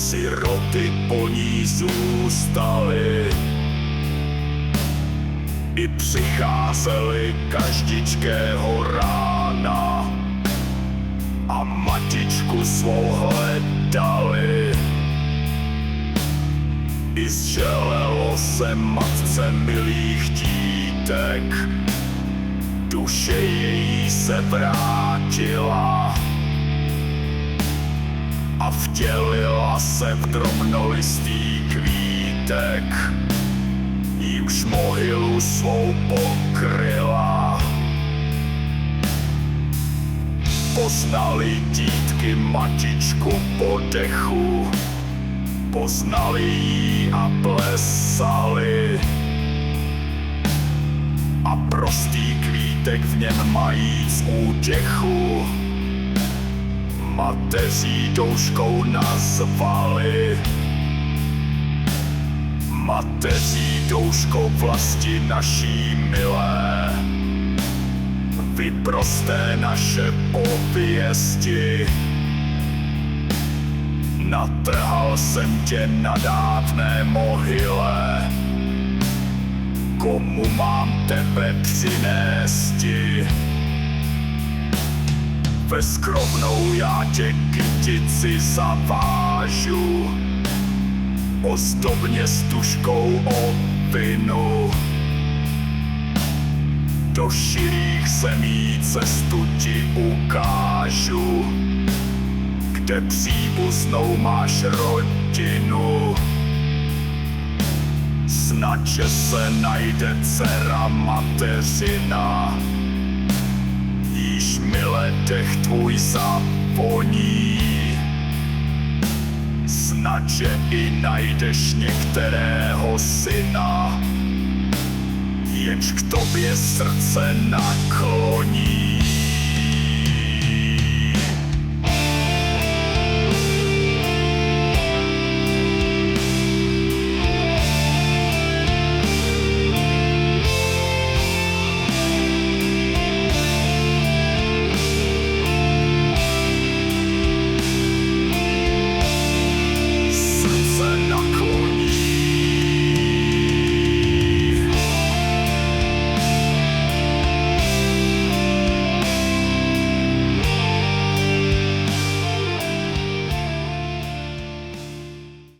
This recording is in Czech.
siroty po ní zůstaly. I přicházeli každičkého rána a matičku svou hledali. I zželelo se matce milých dítek, duše její se vrátila a vtělila se v drobnolistý kvítek, jímž mohylu svou pokryla. Poznali dítky matičku po dechu, poznali jí a plesali. A prostý kvítek v něm majíc útěchu, mateří douškou nazvali. Mateří douškou vlasti naší milé, vyprosté naše pověsti. Natrhal jsem tě na dávné mohyle, komu mám tebe přinésti? Ve skromnou já tě kytici zavážu, ozdobně s tužkou opinu. Do širých zemí cestu ti ukážu, kde příbuznou máš rodinu. Snad, že se najde dcera mateřina, jíž mile dech tvůj zavoní. Snad, že i najdeš některého syna, jenž k tobě srdce nakloní.